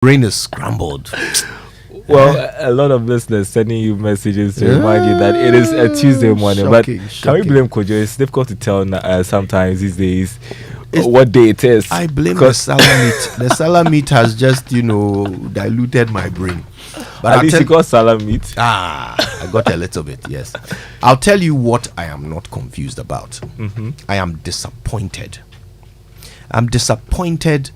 Brain is scrambled. Well, a lot of listeners sending you messages to remind you that it is a Tuesday morning. Shocking. Can we blame Kojo? It's difficult to tell sometimes these days what day it is. I blame the salamit. The salamit has just, diluted my brain. But at least you got salamit. I got a little bit, yes. I'll tell you what I am not confused about. Mm-hmm. I am disappointed. I'm disappointed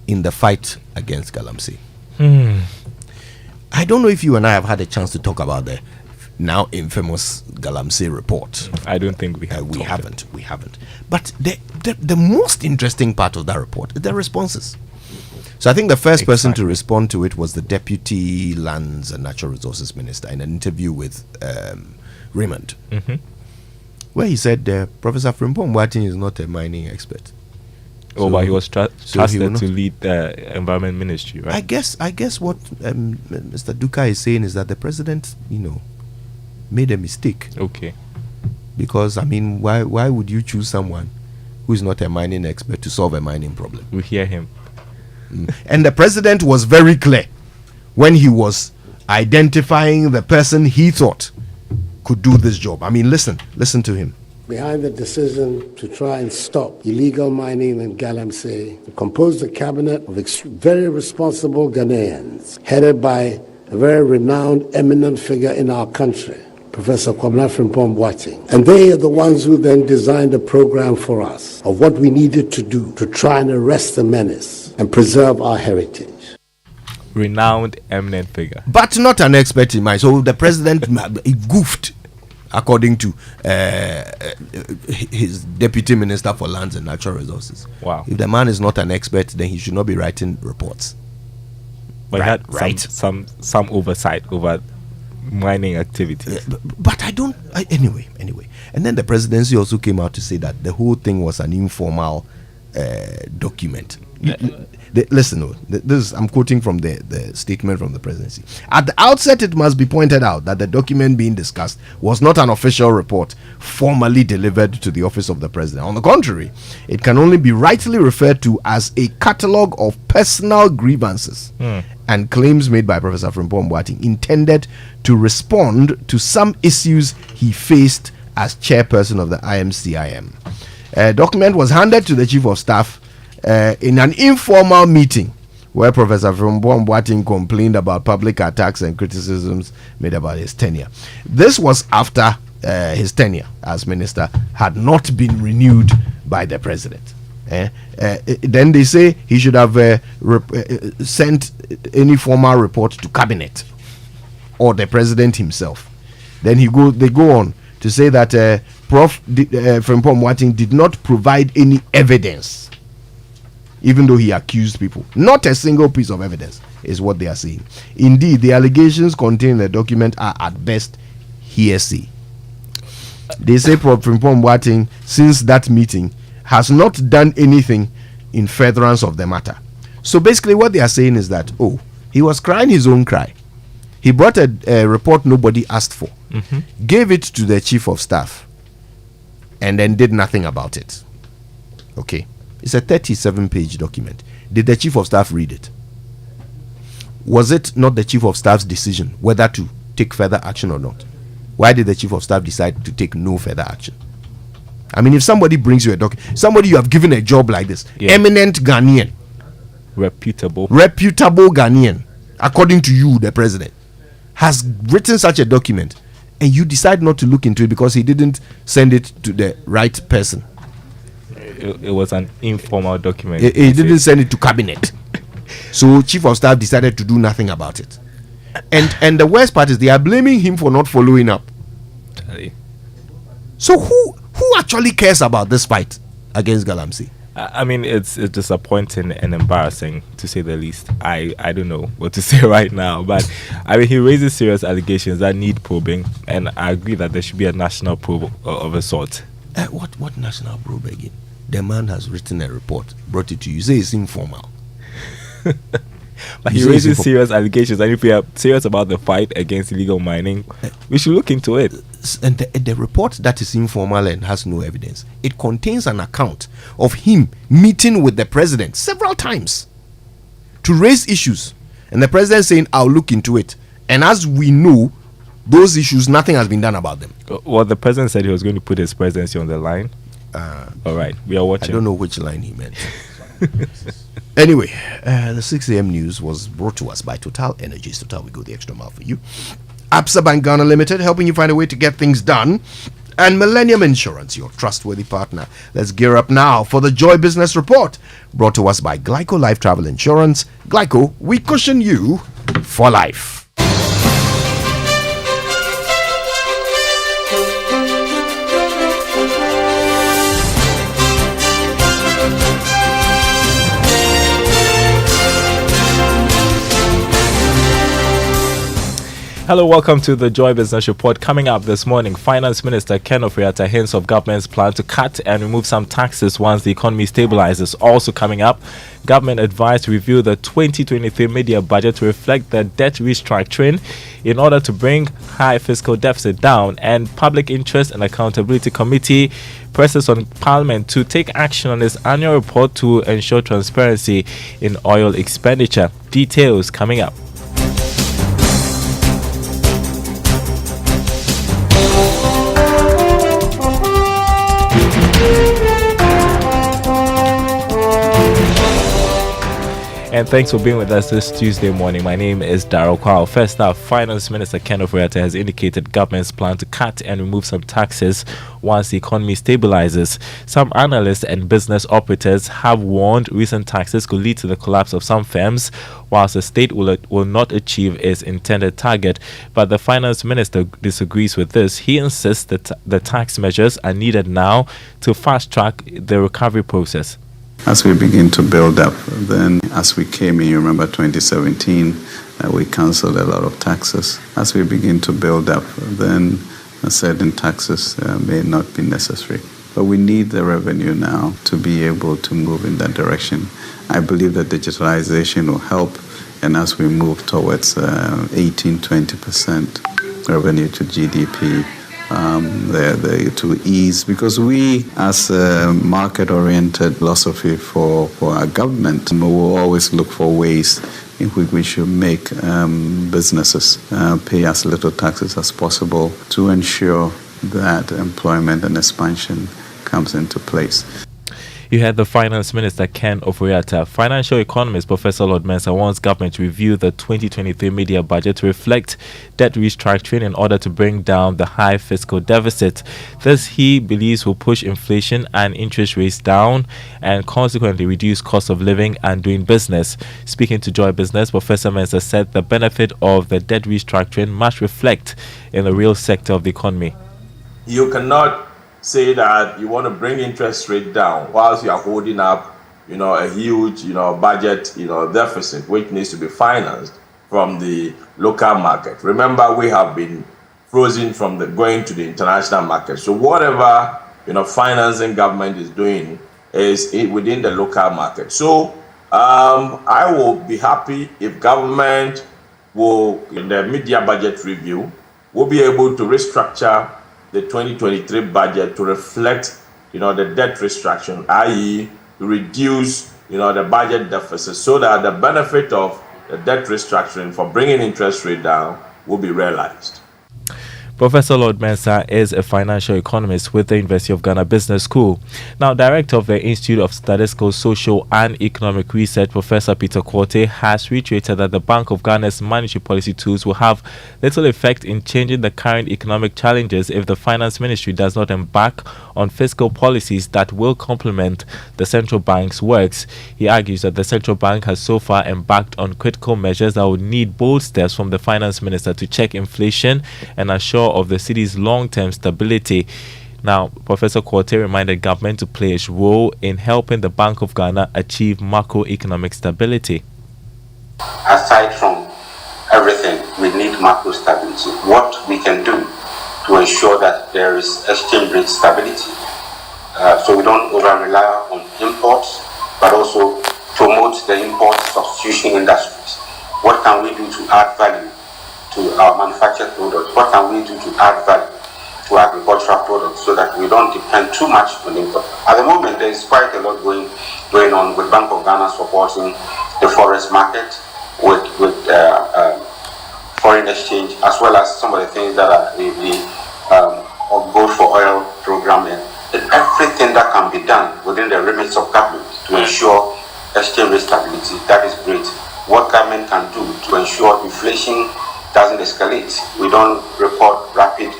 in the fight against Galamsey. I don't know if you and I have had a chance to talk about the now infamous Galamsey report. I don't think we have. We haven't. But the most interesting part of that report is the responses. So I think the first person to respond to it was the Deputy Lands and Natural Resources Minister in an interview with Raymond, where he said Professor Frimpong Boateng is not a mining expert. But he was trusted to lead the Environment Ministry, right? I guess what Mr. Duka is saying is that the president, made a mistake. Okay. Because, why would you choose someone who is not a mining expert to solve a mining problem? We hear him. And the president was very clear when he was identifying the person he thought could do this job. Listen to him. Behind the decision to try and stop illegal mining in Galamsey, we composed a cabinet of very responsible Ghanaians, headed by a very renowned, eminent figure in our country, Professor Kwabena Frimpong Boateng. And they are the ones who then designed a program for us of what we needed to do to try and arrest the menace and preserve our heritage. Renowned, eminent figure. But not an expert in mine. So the president he goofed, according to his Deputy Minister for Lands and Natural Resources. Wow. If the man is not an expert, then he should not be writing reports. But right, some oversight over mining activities. But anyway. And then the presidency also came out to say that the whole thing was an informal document. Listen, I'm quoting from the statement from the presidency. At the outset, it must be pointed out that the document being discussed was not an official report formally delivered to the office of the president. On the contrary, it can only be rightly referred to as a catalogue of personal grievances and claims made by Professor Frimpong Boateng intended to respond to some issues he faced as chairperson of the IMCIM. A document was handed to the chief of staff in an informal meeting where Professor Frimpong Boateng complained about public attacks and criticisms made about his tenure. This was after his tenure as minister had not been renewed by the president. Then they say he should have sent any formal report to cabinet or the president himself. Then they go on to say that Prof. Frimpong Boateng did not provide any evidence, even though he accused people. Not a single piece of evidence is what they are saying. Indeed, the allegations contained in the document are at best hearsay. They say Prof. Frimpong Boateng, since that meeting, has not done anything in furtherance of the matter. So basically what they are saying is that, he was crying his own cry. He brought a report nobody asked for, gave it to the chief of staff, and then did nothing about it. Okay. It's a 37-page document. Did the chief of staff read it? Was it not the chief of staff's decision whether to take further action or not? Why did the chief of staff decide to take no further action? If somebody brings you a document, somebody you have given a job like this, eminent Ghanaian, reputable Ghanaian, according to you, the president, has written such a document, and you decide not to look into it because he didn't send it to the right person. It was an informal document. He didn't send it to cabinet. So chief of staff decided to do nothing about it. And the worst part is they are blaming him for not following up. So who actually cares about this fight against Galamsey? It's disappointing and embarrassing, to say the least. I don't know what to say right now, but he raises serious allegations that need probing, and I agree that there should be a national probe of a sort. What national probe again? The man has written a report, brought it to you. You say it's informal. But he raises serious allegations, and if we are serious about the fight against illegal mining, we should look into it. And the report that is informal and has no evidence, it contains an account of him meeting with the president several times. to raise issues, and the president saying, I'll look into it. And as we know, those issues, nothing has been done about them. Well, the president said he was going to put his presidency on the line. All right, we are watching. I don't know which line he meant. Anyway, the 6 a.m. news was brought to us by Total Energies. Total, we go the extra mile for you. Absa Bank Ghana Limited, helping you find a way to get things done. And Millennium Insurance, your trustworthy partner. Let's gear up now for the Joy Business Report, brought to us by Glyco Life Travel Insurance. Glyco, we cushion you for life. Hello, welcome to the Joy Business Report. Coming up this morning, Finance Minister Ken Ofori-Atta hints of government's plan to cut and remove some taxes once the economy stabilizes. Also coming up, government advised to review the 2023 media budget to reflect the debt restructuring in order to bring high fiscal deficit down. And Public Interest and Accountability Committee presses on Parliament to take action on its annual report to ensure transparency in oil expenditure. Details coming up. And thanks for being with us this Tuesday morning. My name is Daryl. Kwawu. First up, Finance Minister Ken Ofori-Atta has indicated government's plan to cut and remove some taxes once the economy stabilizes. Some analysts and business operators have warned recent taxes could lead to the collapse of some firms, whilst the state will not achieve its intended target. But the Finance Minister disagrees with this. He insists that the tax measures are needed now to fast-track the recovery process. As we begin to build up, then as we came in, you remember 2017, we cancelled a lot of taxes. As we begin to build up, then certain taxes may not be necessary. But we need the revenue now to be able to move in that direction. I believe that digitalization will help, and as we move towards 18-20% revenue to GDP, to ease, because we, as a market-oriented philosophy for our government, we will always look for ways in which we should make businesses pay as little taxes as possible to ensure that employment and expansion comes into place. You had the Finance Minister Ken Ofori-Atta. Financial economist Professor Lord Mensah wants government to review the 2023 media budget to reflect debt restructuring in order to bring down the high fiscal deficit. This, he believes, will push inflation and interest rates down and consequently reduce cost of living and doing business. Speaking to Joy Business, Professor Mensah said the benefit of the debt restructuring must reflect in the real sector of the economy. You cannot say that you want to bring interest rate down whilst you are holding up, a huge, budget, deficit, which needs to be financed from the local market. Remember, we have been frozen from going to the international market. So whatever, financing government is doing is within the local market. So I will be happy if government will, in the media budget review, will be able to restructure the 2023 budget to reflect, the debt restriction, i.e., to reduce, the budget deficit, so that the benefit of the debt restructuring for bringing interest rate down will be realized. Professor Lord Mensah is a financial economist with the University of Ghana Business School. Now, Director of the Institute of Statistical, Social and Economic Research, Professor Peter Quartey, has reiterated that the Bank of Ghana's monetary policy tools will have little effect in changing the current economic challenges if the Finance Ministry does not embark on fiscal policies that will complement the central bank's works. He argues that the central bank has so far embarked on critical measures that would need bold steps from the Finance Minister to check inflation and assure of the city's long-term stability. Now, Professor Quartey reminded government to play its role in helping the Bank of Ghana achieve macroeconomic stability. Aside from everything, we need macro stability. What we can do to ensure that there is exchange rate stability, so we don't over-rely on imports, but also promote the import substitution industries. What can we do to add value to our manufactured products? What can we do to add value to agricultural products so that we don't depend too much on import? At the moment, there is quite a lot going on with Bank of Ghana supporting the forex market, with foreign exchange, as well as some of the things that are the gold for oil program, and everything that can be done within the remits of government to ensure exchange rate stability. That is great. What government can do to ensure inflation doesn't escalate. We don't report rapid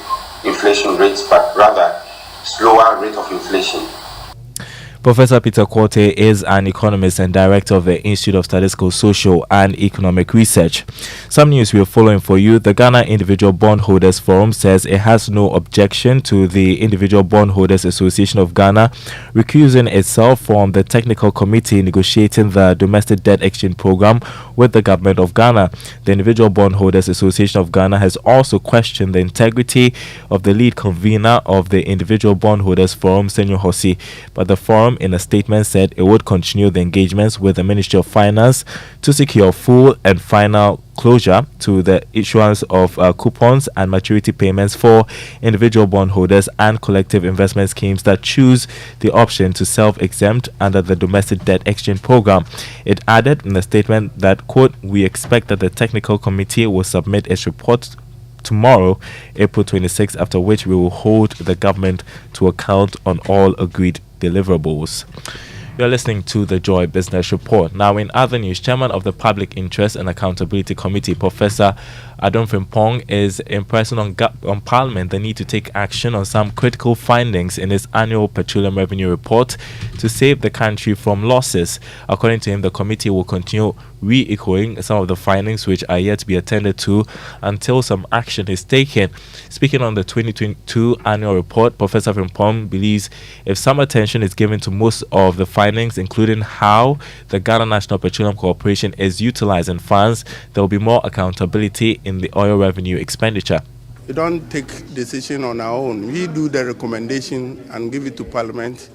inflation rates, but rather slower rate of inflation. Professor Peter Quartey is an economist and director of the Institute of Statistical, Social and Economic Research. Some news we are following for you. The Ghana Individual Bondholders Forum says it has no objection to the Individual Bondholders Association of Ghana recusing itself from the technical committee negotiating the domestic debt exchange program with the government of Ghana. The Individual Bondholders Association of Ghana has also questioned the integrity of the lead convener of the Individual Bondholders Forum, Senor Hossi, but the forum in a statement said it would continue the engagements with the Ministry of Finance to secure full and final closure to the issuance of coupons and maturity payments for individual bondholders and collective investment schemes that choose the option to self-exempt under the domestic debt exchange program. It added in the statement that, quote, "We expect that the technical committee will submit its report tomorrow, April 26, after which we will hold the government to account on all agreed deliverables." You're listening to the Joy Business Report. Now, in other news, Chairman of the Public Interest and Accountability Committee, Professor Adom Frimpong, is impressing on Parliament the need to take action on some critical findings in its annual petroleum revenue report to save the country from losses. According to him, the committee will continue re-echoing some of the findings which are yet to be attended to until some action is taken. Speaking on the 2022 annual report, Professor Frimpong believes if some attention is given to most of the findings, including how the Ghana National Petroleum Corporation is utilizing funds, there will be more accountability in the oil revenue expenditure. We don't take decision on our own. We do the recommendation and give it to Parliament.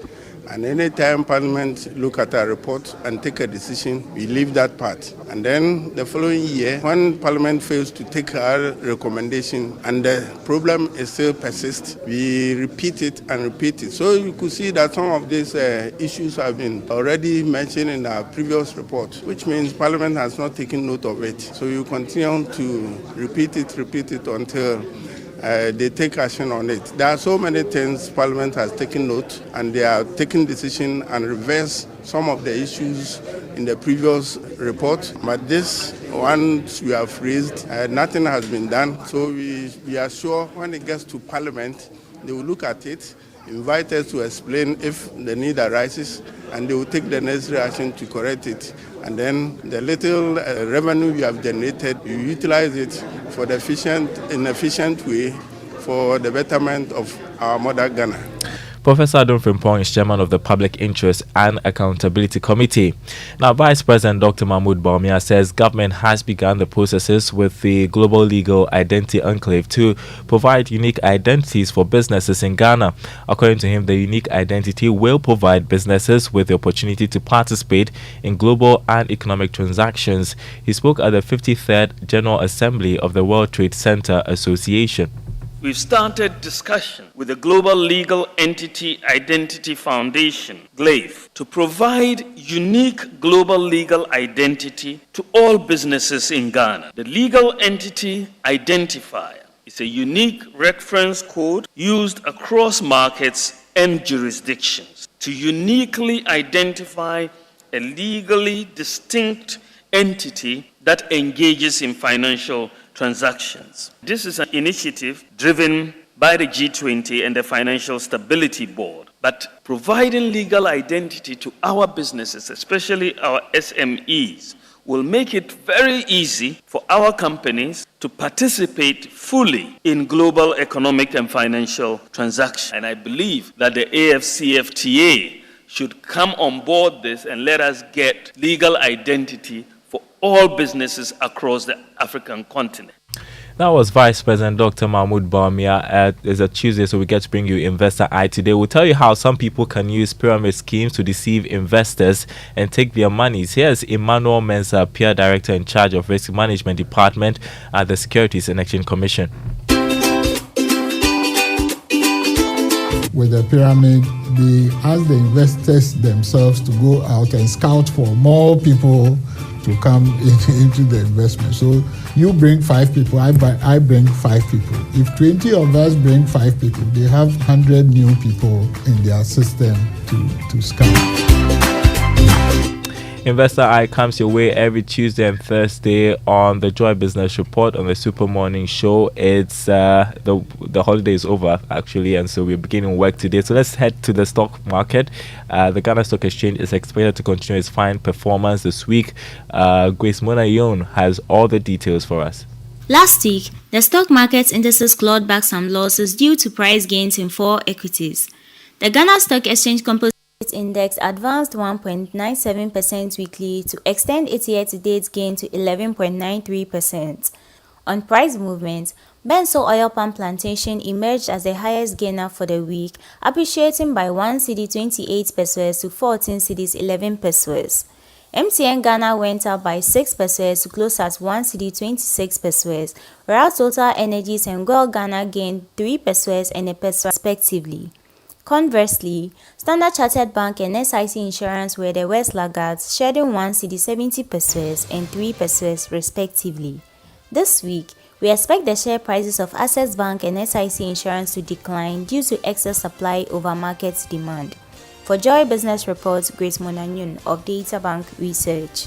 And anytime Parliament look at our report and take a decision, we leave that part. And then the following year, when Parliament fails to take our recommendation and the problem is still persist, we repeat it and repeat it. So you could see that some of these issues have been already mentioned in our previous report, which means Parliament has not taken note of it. So you continue to repeat it until they take action on it. There are so many things Parliament has taken note, and they are taking decision and reverse some of the issues in the previous report. But this one we have raised, nothing has been done. So we are sure when it gets to Parliament, they will look at it, invite us to explain if the need arises, and they will take the necessary action to correct it. And then the little revenue you have generated, you utilize it for the efficient way for the betterment of our mother Ghana. Professor Adom Frimpong is chairman of the Public Interest and Accountability Committee. Now, Vice President Dr. Mahmoud Bawumia says government has begun the processes with the Global Legal Identity Enclave to provide unique identities for businesses in Ghana. According to him, the unique identity will provide businesses with the opportunity to participate in global and economic transactions. He spoke at the 53rd General Assembly of the World Trade Center Association. We've started discussion with the Global Legal Entity Identity Foundation, GLAIF, to provide unique global legal identity to all businesses in Ghana. The Legal Entity Identifier is a unique reference code used across markets and jurisdictions to uniquely identify a legally distinct entity that engages in financial transactions. This is an initiative driven by the G20 and the Financial Stability Board, but providing legal identity to our businesses, especially our SMEs, will make it very easy for our companies to participate fully in global economic and financial transactions. And I believe that the AFCFTA should come on board this and let us get legal identity for all businesses across the African continent. That was Vice President Dr. Mahmoud Bawumia. It's a Tuesday, so we get to bring you Investor Eye today. We'll tell you how some people can use pyramid schemes to deceive investors and take their monies. Here's Emmanuel Mensah, Peer Director in charge of Risk Management Department at the Securities and Exchange Commission. With the pyramid, they ask the investors themselves to go out and scout for more people to to come into the investment. So you bring 5 people, I bring 5 people. If 20 of us bring 5 people, they have 100 new people in their system to scan. Investor Eye comes your way every Tuesday and Thursday on the Joy Business Report on the Super Morning Show. It's the holiday is over actually, and so we're beginning work today. So let's head to the stock market. The Ghana Stock Exchange is expected to continue its fine performance this week. Grace Monayon has all the details for us. Last week, the stock market indices clawed back some losses due to price gains in 4 equities. The Ghana Stock Exchange Composite Index advanced 1.97% weekly to extend its year-to-date gain to 11.93%. On price movements, Benso Oil Palm Plantation emerged as the highest gainer for the week, appreciating by 1 cedi 28 pesos to 14 cedis 11 pesos. MTN Ghana went up by 6 pesos to close at 1 cedi 26 pesos, while Total Energies and Gold Ghana gained 3 pesos and a peso respectively. Conversely, Standard Chartered Bank and SIC Insurance were the worst laggards, shedding 1 cedi 70 pesos and 3 pesos respectively. This week, we expect the share prices of Access Bank and SIC Insurance to decline due to excess supply over market demand. For Joy Business Reports, Grace Monanyun of Data Bank Research.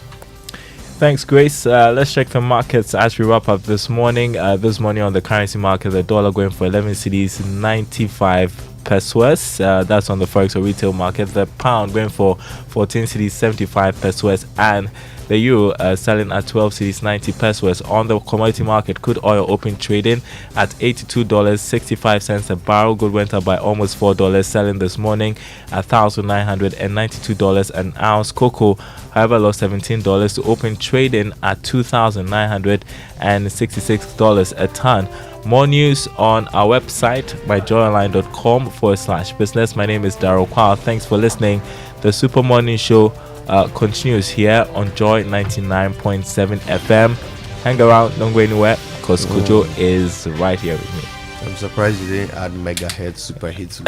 Thanks, Grace. Let's check the markets as we wrap up this morning. This morning on the currency market, the dollar going for 11 cedis 95 pesos. That's on the forex or retail market. The pound going for 14 cedis 75 pesos, and the euro selling at 12 cedis 90 pesos. On the commodity market, crude oil open trading at $82.65 a barrel. Gold went up by almost $4, selling this morning at $1,992 an ounce. Cocoa, however, lost $17 to open trading at $2,966 a ton. More news on our website, myjoyonline.com/business. My name is Daryl Kwawu. Thanks for listening. The Super Morning Show continues here on Joy 99.7 FM. Hang around, don't go anywhere, because Kojo is right here with me. I'm surprised you didn't add megahertz super hits.